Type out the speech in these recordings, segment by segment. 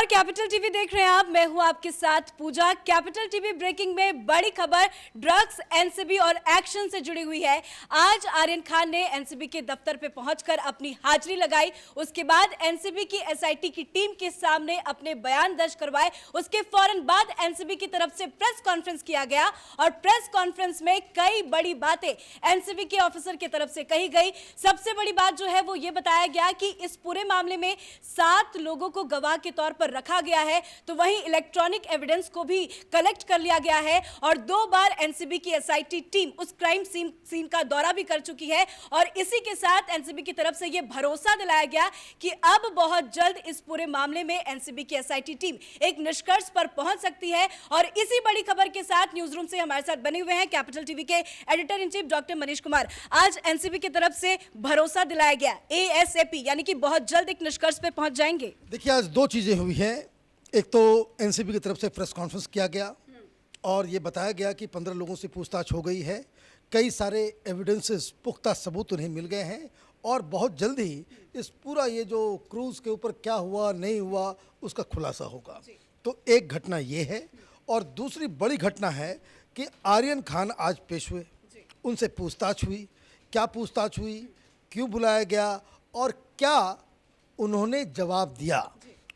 Capital TV देख रहे हैं आप। मैं हूं आपके साथ पूजा। कैपिटल टीवी ब्रेकिंग में बड़ी खबर ड्रग्स, एनसीबी और एक्शन से जुड़ी हुई है। आज आर्यन खान ने एनसीबी के दफ्तर पे पहुंचकर अपनी हाजिरी लगाई। उसके बाद एनसीबी की एसआईटी की टीम के सामने अपने बयान दर्ज करवाए। उसके फौरन बाद एनसीबी की तरफ से प्रेस कॉन्फ्रेंस किया गया और प्रेस कॉन्फ्रेंस में कई बड़ी बातें एनसीबी के ऑफिसर की तरफ से कही गई। सबसे बड़ी बात जो है वो ये बताया गया कि इस पूरे मामले में 7 लोगों को गवाह के तौर पर रखा गया है, तो वहीं इलेक्ट्रॉनिक एविडेंस को भी कलेक्ट कर लिया गया है और 2 बार एनसीबी की एसआईटी टीम उस क्राइम सीन का दौरा भी कर चुकी है। और इसी के साथ एनसीबी की तरफ से यह भरोसा दिलाया गया कि अब बहुत जल्द इस पूरे मामले में एनसीबी की एसआईटी टीम एक निष्कर्ष पर पहुंच सकती है। और इसी बड़ी खबर के साथ न्यूज रूम से हमारे साथ बने हुए हैं कैपिटल टीवी के editor in chief doctor Manish Kumar. आज एनसीबी की तरफ से भरोसा दिलाया गया एएसएपी, यानी कि बहुत जल्द एक निष्कर्ष पे पहुंच जाएंगे। देखिए, आज 2 चीज़ें हुई हैं। एक तो एनसीबी की तरफ से प्रेस कॉन्फ्रेंस किया गया और ये बताया गया कि 15 लोगों से पूछताछ हो गई है। कई सारे एविडेंसेस, पुख्ता सबूत उन्हें मिल गए हैं और बहुत जल्द ही इस पूरा ये जो क्रूज़ के ऊपर क्या हुआ नहीं हुआ उसका खुलासा होगा। तो एक घटना ये है और दूसरी बड़ी घटना है कि आर्यन खान आज पेश हुए, उनसे पूछताछ हुई। क्या पूछताछ हुई, क्यों बुलाया गया और क्या उन्होंने जवाब दिया,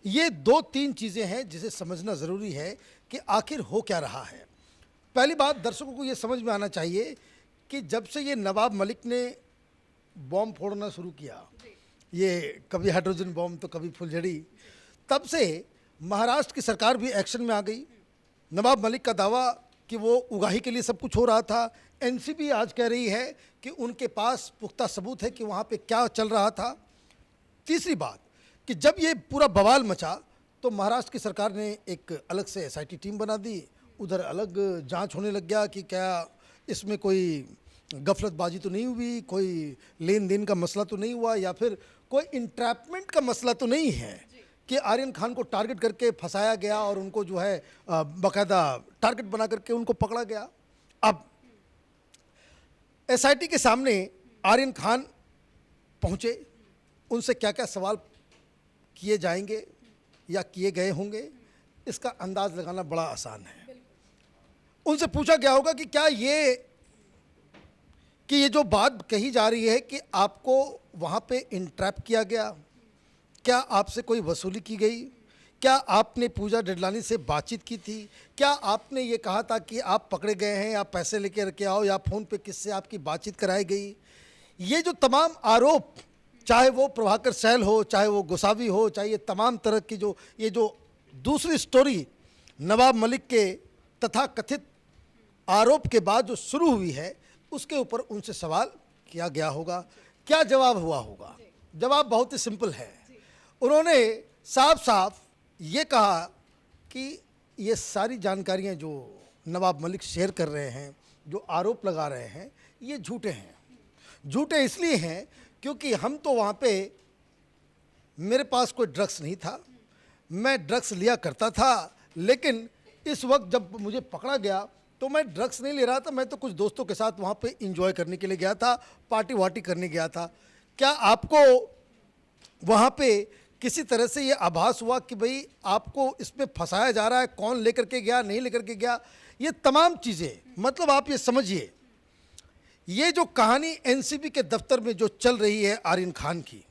ये 2-3 चीज़ें हैं जिसे समझना ज़रूरी है कि आखिर हो क्या रहा है। पहली बात, दर्शकों को ये समझ में आना चाहिए कि जब से ये नवाब मलिक ने बॉम्ब फोड़ना शुरू किया, ये कभी हाइड्रोजन बॉम्ब तो कभी फुलझड़ी, तब से महाराष्ट्र की सरकार भी एक्शन में आ गई। नवाब मलिक का दावा कि वो उगाही के लिए सब कुछ हो रहा था। एनसीबी आज कह रही है कि उनके पास पुख्ता सबूत है कि वहाँ पे क्या चल रहा था। तीसरी बात कि जब ये पूरा बवाल मचा तो महाराष्ट्र की सरकार ने एक अलग से एसआईटी टीम बना दी। उधर अलग जांच होने लग गया कि क्या इसमें कोई गफलतबाजी तो नहीं हुई, कोई लेन देन का मसला तो नहीं हुआ, या फिर कोई इंट्रैपमेंट का मसला तो नहीं है कि आर्यन खान को टारगेट करके फंसाया गया और उनको जो है बाकायदा टारगेट बना करके उनको पकड़ा गया। अब एसआईटी के सामने आर्यन खान पहुँचे, उनसे क्या क्या सवाल किए जाएंगे या किए गए होंगे इसका अंदाज लगाना बड़ा आसान है। उनसे पूछा गया होगा कि क्या ये जो बात कही जा रही है कि आपको वहाँ पे इंट्रैप किया गया, क्या आपसे कोई वसूली की गई, क्या आपने पूजा डेडलानी से बातचीत की थी, क्या आपने ये कहा था कि आप पकड़े गए हैं या पैसे लेकर के आओ, या फ़ोन पे किससे आपकी बातचीत कराई गई। ये जो तमाम आरोप, चाहे वो प्रभाकर सहल हो, चाहे वो गोसावी हो, चाहे ये तमाम तरह की ये जो दूसरी स्टोरी नवाब मलिक के तथा कथित आरोप के बाद जो शुरू हुई है, उसके ऊपर उनसे सवाल किया गया होगा। क्या जवाब हुआ होगा? जवाब बहुत ही सिंपल है। उन्होंने साफ साफ ये कहा कि ये सारी जानकारियां जो नवाब मलिक शेयर कर रहे हैं, जो आरोप लगा रहे हैं, ये झूठे हैं। झूठे इसलिए हैं क्योंकि हम तो वहाँ पे, मेरे पास कोई ड्रग्स नहीं था, मैं ड्रग्स लिया करता था, लेकिन इस वक्त जब मुझे पकड़ा गया तो मैं ड्रग्स नहीं ले रहा था, मैं तो कुछ दोस्तों के साथ वहाँ पे एंजॉय करने के लिए गया था, पार्टी वार्टी करने गया था। क्या आपको वहाँ पे किसी तरह से ये आभास हुआ कि भाई आपको इसमें फंसाया जा रहा है, कौन लेकर के गया, नहीं लेकर के गया, ये तमाम चीज़ें, मतलब आप ये समझिए, ये जो कहानी एनसीबी के दफ्तर में जो चल रही है आर्यन खान की,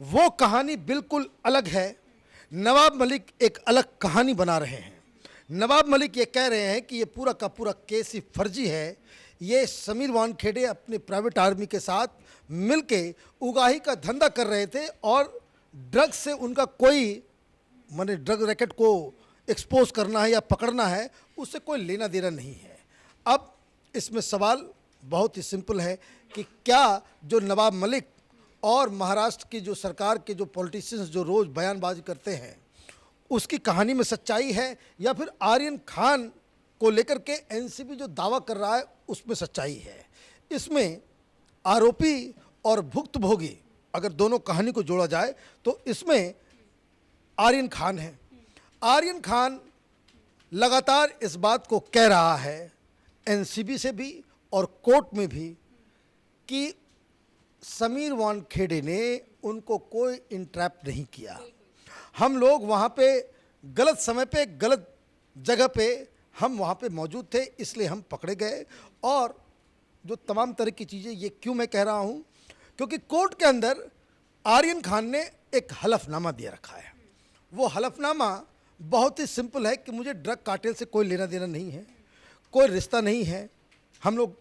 वो कहानी बिल्कुल अलग है। नवाब मलिक एक अलग कहानी बना रहे हैं। नवाब मलिक ये कह रहे हैं कि ये पूरा का पूरा केस ही फर्जी है। ये समीर वानखेड़े अपने प्राइवेट आर्मी के साथ मिलके उगाही का धंधा कर रहे थे और ड्रग्स से उनका कोई, माने ड्रग रैकेट को एक्सपोज करना है या पकड़ना है, उससे कोई लेना देना नहीं है। अब इसमें सवाल बहुत ही सिंपल है कि क्या जो नवाब मलिक और महाराष्ट्र की जो सरकार के जो पॉलिटिशियंस जो रोज़ बयानबाजी करते हैं, उसकी कहानी में सच्चाई है, या फिर आर्यन खान को लेकर के एनसीबी जो दावा कर रहा है उसमें सच्चाई है। इसमें आरोपी और भुक्तभोगी, अगर दोनों कहानी को जोड़ा जाए तो इसमें आर्यन खान है। आर्यन खान लगातार इस बात को कह रहा है एनसीबी से भी और कोर्ट में भी कि समीर वानखेड़े ने उनको कोई इंट्रैप नहीं किया। हम लोग वहाँ पे गलत समय पे गलत जगह पे हम वहाँ पे मौजूद थे, इसलिए हम पकड़े गए। और जो तमाम तरह की चीज़ें, ये क्यों मैं कह रहा हूँ, क्योंकि कोर्ट के अंदर आर्यन खान ने एक हलफनामा दिया रखा है। वो हलफनामा बहुत ही सिंपल है कि मुझे ड्रग कार्टेल से कोई लेना देना नहीं है, कोई रिश्ता नहीं है। हम लोग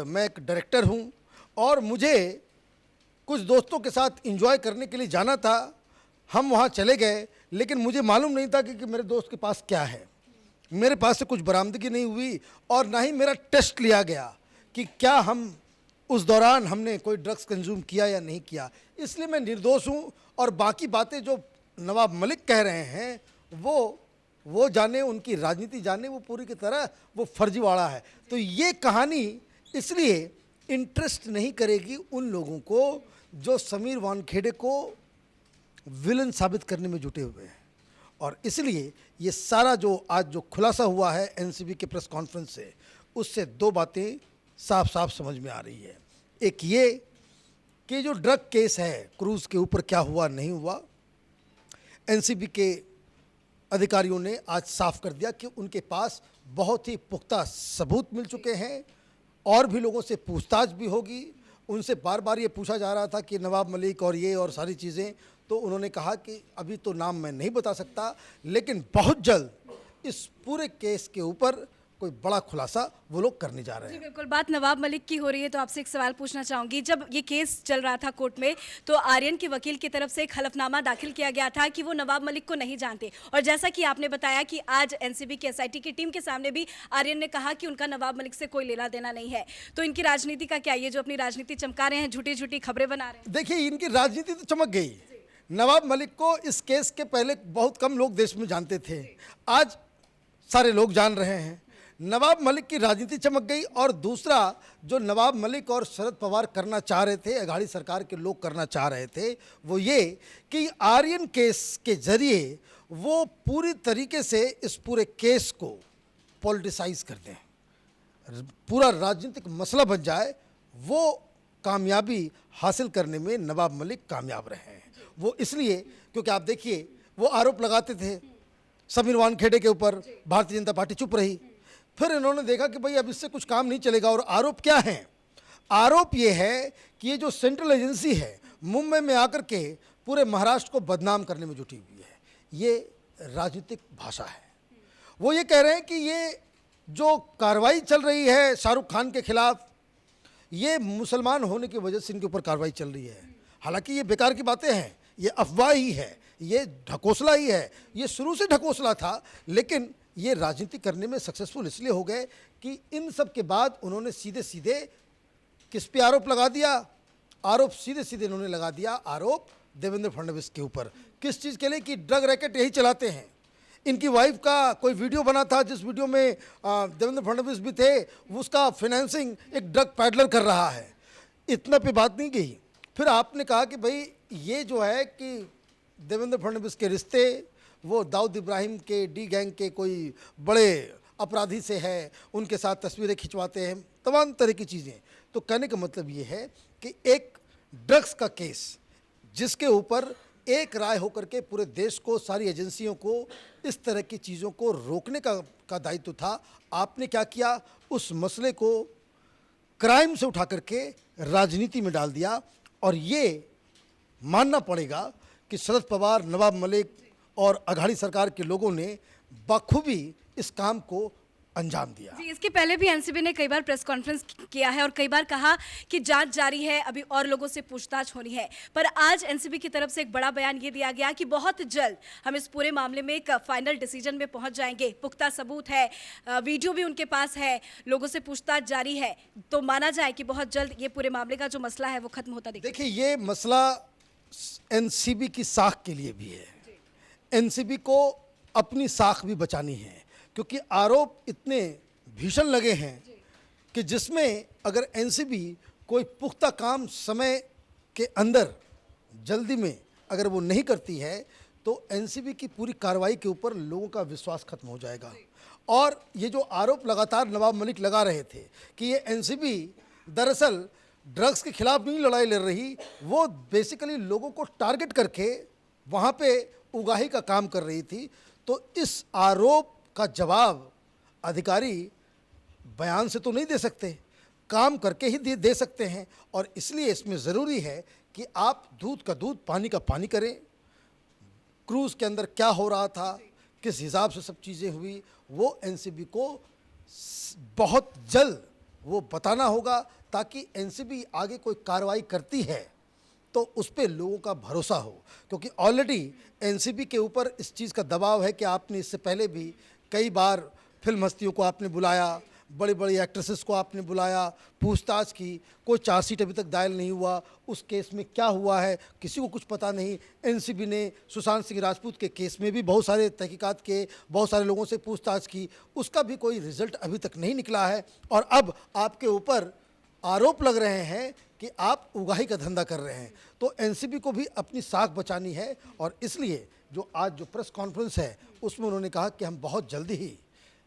मैं एक डायरेक्टर हूँ और मुझे कुछ दोस्तों के साथ एंजॉय करने के लिए जाना था। हम वहाँ चले गए, लेकिन मुझे मालूम नहीं था कि मेरे दोस्त के पास क्या है। मेरे पास से कुछ बरामदगी नहीं हुई और ना ही मेरा टेस्ट लिया गया कि क्या हम उस दौरान हमने कोई ड्रग्स कंज्यूम किया या नहीं किया। इसलिए मैं निर्दोष हूँ। और बाकी बातें जो नवाब मलिक कह रहे हैं वो जाने, उनकी राजनीति जाने, वो पूरी की तरह वो फर्जीवाड़ा है। तो ये कहानी इसलिए इंटरेस्ट नहीं करेगी उन लोगों को जो समीर वानखेड़े को विलन साबित करने में जुटे हुए हैं। और इसलिए ये सारा जो आज जो खुलासा हुआ है एनसीबी के प्रेस कॉन्फ्रेंस से, उससे दो बातें साफ साफ समझ में आ रही है। एक ये कि जो ड्रग केस है क्रूज के ऊपर, क्या हुआ नहीं हुआ, एनसीबी के अधिकारियों ने आज साफ कर दिया कि उनके पास बहुत ही पुख्ता सबूत मिल चुके हैं और भी लोगों से पूछताछ भी होगी। उनसे बार बार ये पूछा जा रहा था कि नवाब मलिक और ये और सारी चीज़ें, तो उन्होंने कहा कि अभी तो नाम मैं नहीं बता सकता, लेकिन बहुत जल्द इस पूरे केस के ऊपर कोई बड़ा खुलासा वो लोग करने जा रहे जी हैं। बिल्कुल, बात नवाब मलिक की हो रही है तो आपसे एक सवाल पूछना चाहूंगी। जब ये केस चल रहा था कोर्ट में तो आर्यन के वकील की तरफ से एक हलफनामा दाखिल किया गया था कि वो नवाब मलिक को नहीं जानते, और जैसा कि आपने बताया कि आज एनसीबी की एसआईटी की टीम के सामने भी आर्यन ने कहा कि उनका नवाब मलिक से कोई लेना देना नहीं है। तो इनकी राजनीति का क्या, ये जो अपनी राजनीति चमका रहे हैं, झूठी झूठी खबरें बना रहे हैं? देखिए, इनकी राजनीति तो चमक गई। नवाब मलिक को इस केस के पहले बहुत कम लोग देश में जानते थे, आज सारे लोग जान रहे हैं। नवाब मलिक की राजनीति चमक गई। और दूसरा, जो नवाब मलिक और शरद पवार करना चाह रहे थे, अघाड़ी सरकार के लोग करना चाह रहे थे, वो ये कि आर्यन केस के जरिए वो पूरी तरीके से इस पूरे केस को पॉलिटिसाइज कर दें, पूरा राजनीतिक मसला बन जाए। वो कामयाबी हासिल करने में नवाब मलिक कामयाब रहे हैं। वो इसलिए क्योंकि आप देखिए, वो आरोप लगाते थे समीर वानखेड़े के ऊपर, भारतीय जनता पार्टी चुप रही। फिर इन्होंने देखा कि भाई अब इससे कुछ काम नहीं चलेगा। और आरोप क्या है? आरोप ये है कि ये जो सेंट्रल एजेंसी है मुंबई में आकर के पूरे महाराष्ट्र को बदनाम करने में जुटी हुई है। ये राजनीतिक भाषा है। वो ये कह रहे हैं कि ये जो कार्रवाई चल रही है शाहरुख खान के खिलाफ, ये मुसलमान होने की वजह से इनके ऊपर कार्रवाई चल रही है। हालांकि ये बेकार की बातें हैं, ये अफवाह ही है, ये ढकोसला ही है। ये शुरू से ढकोसला था, लेकिन ये राजनीति करने में सक्सेसफुल इसलिए हो गए कि इन सब के बाद उन्होंने सीधे सीधे किस पे आरोप लगा दिया? आरोप सीधे सीधे इन्होंने लगा दिया आरोप देवेंद्र फडणवीस के ऊपर। किस चीज़ के लिए? कि ड्रग रैकेट यही चलाते हैं। इनकी वाइफ का कोई वीडियो बना था जिस वीडियो में देवेंद्र फडणवीस भी थे, उसका फाइनेंसिंग एक ड्रग पैडलर कर रहा है। इतना पे बात नहीं गई। फिर आपने कहा कि भाई ये जो है कि देवेंद्र फडणवीस के रिश्ते वो दाऊद इब्राहिम के डी गैंग के कोई बड़े अपराधी से है, उनके साथ तस्वीरें खिंचवाते हैं, तमाम तरह की चीज़ें। तो कहने का मतलब ये है कि एक ड्रग्स का केस जिसके ऊपर एक राय होकर के पूरे देश को, सारी एजेंसियों को इस तरह की चीज़ों को रोकने का दायित्व था। आपने क्या किया? उस मसले को क्राइम से उठा करके राजनीति में डाल दिया। और ये मानना पड़ेगा कि शरद पवार, नवाब मलिक और अघाड़ी सरकार के लोगों ने बखूबी इस काम को अंजाम दिया। जी, इसके पहले भी एनसीबी ने कई बार प्रेस कॉन्फ्रेंस किया है और कई बार कहा कि जांच जारी है, अभी और लोगों से पूछताछ होनी है। पर आज एनसीबी की तरफ से एक बड़ा बयान ये दिया गया कि बहुत जल्द हम इस पूरे मामले में एक फाइनल डिसीजन में पहुंच जाएंगे। पुख्ता सबूत है, वीडियो भी उनके पास है, लोगों से पूछताछ जारी है, तो माना जाए कि बहुत जल्द ये पूरे मामले का जो मसला है वो खत्म होता दिखेगा। देखिए, ये मसला एनसीबी की साख के लिए भी है। एनसीबी को अपनी साख भी बचानी है, क्योंकि आरोप इतने भीषण लगे हैं कि जिसमें अगर एनसीबी कोई पुख्ता काम समय के अंदर जल्दी में अगर वो नहीं करती है तो एनसीबी की पूरी कार्रवाई के ऊपर लोगों का विश्वास खत्म हो जाएगा। और ये जो आरोप लगातार नवाब मलिक लगा रहे थे कि ये एनसीबी दरअसल ड्रग्स के खिलाफ नहीं लड़ाई लड़ रही, वो बेसिकली लोगों को टारगेट करके वहाँ पे उगाही का काम कर रही थी, तो इस आरोप का जवाब अधिकारी बयान से तो नहीं दे सकते, काम करके ही दे सकते हैं। और इसलिए इसमें ज़रूरी है कि आप दूध का दूध पानी का पानी करें। क्रूज़ के अंदर क्या हो रहा था, किस हिसाब से सब चीज़ें हुई, वो एनसीबी को बहुत जल्द वो बताना होगा, ताकि एनसीबी आगे कोई कार्रवाई करती है तो उस पर लोगों का भरोसा हो। क्योंकि ऑलरेडी एनसीबी के ऊपर इस चीज़ का दबाव है कि आपने इससे पहले भी कई बार फिल्म हस्तियों को आपने बुलाया, बड़ी बड़ी एक्ट्रेसेस को आपने बुलाया, पूछताछ की, कोई चार्जशीट अभी तक दायर नहीं हुआ, उस केस में क्या हुआ है किसी को कुछ पता नहीं। एनसीबी ने सुशांत सिंह राजपूत के केस में भी बहुत सारे तहकीकात के, बहुत सारे लोगों से पूछताछ की, उसका भी कोई रिजल्ट अभी तक नहीं निकला है। और अब आपके ऊपर आरोप लग रहे हैं कि आप उगाही का धंधा कर रहे हैं, तो एनसीबी को भी अपनी साख बचानी है। और इसलिए जो आज जो प्रेस कॉन्फ्रेंस है उसमें उन्होंने कहा कि हम बहुत जल्दी ही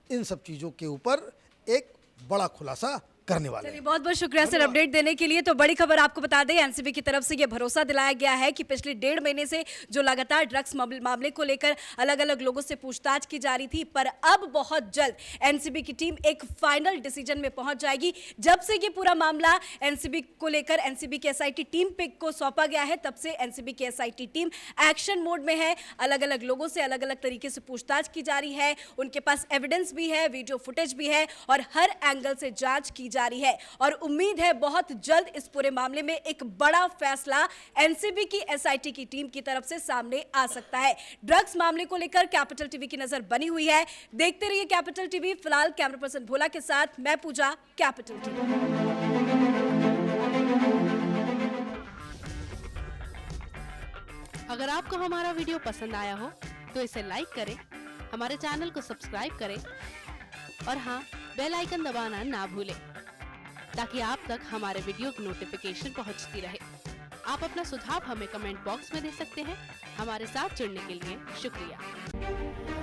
इन सब चीज़ों के ऊपर एक बड़ा खुलासा करने वाले हैं। बहुत बहुत शुक्रिया सर अपडेट देने के लिए। तो बड़ी खबर आपको बता दें, एनसीबी की तरफ से ये भरोसा दिलाया गया है कि पिछले 1.5 महीने से जो लगातार ड्रग्स मामले को लेकर अलग अलग लोगों से पूछताछ की जा रही थी, पर अब बहुत जल्द एनसीबी की टीम एक फाइनल डिसीजन में पहुंच जाएगी। जब से ये पूरा मामला एनसीबी को लेकर एनसीबी की एसआईटी टीम पे को सौंपा गया है, तब से एनसीबी की एसआईटी टीम एक्शन मोड में है। अलग अलग लोगों से अलग अलग तरीके से पूछताछ की जा रही है, उनके पास एविडेंस भी है, वीडियो फुटेज भी है और हर एंगल से जांच की जा रही है। और उम्मीद है बहुत जल्द इस पूरे मामले में एक बड़ा फैसला एनसीबी की एसआईटी की टीम की तरफ से सामने आ सकता है। ड्रग्स मामले को लेकर कैपिटल टीवी की नजर बनी हुई है। देखते रहिए कैपिटल टीवी। फिलहाल कैमरा पर्सन भोला के साथ मैं पूजा, कैपिटल टीवी। अगर आपको हमारा वीडियो पसंद आया हो तो इसे लाइक करें, हमारे चैनल को सब्सक्राइब करें और हाँ, बेल आइकन दबाना ना भूलें, ताकि आप तक हमारे वीडियो की नोटिफिकेशन पहुंचती रहे। आप अपना सुझाव हमें कमेंट बॉक्स में दे सकते हैं। हमारे साथ जुड़ने के लिए शुक्रिया।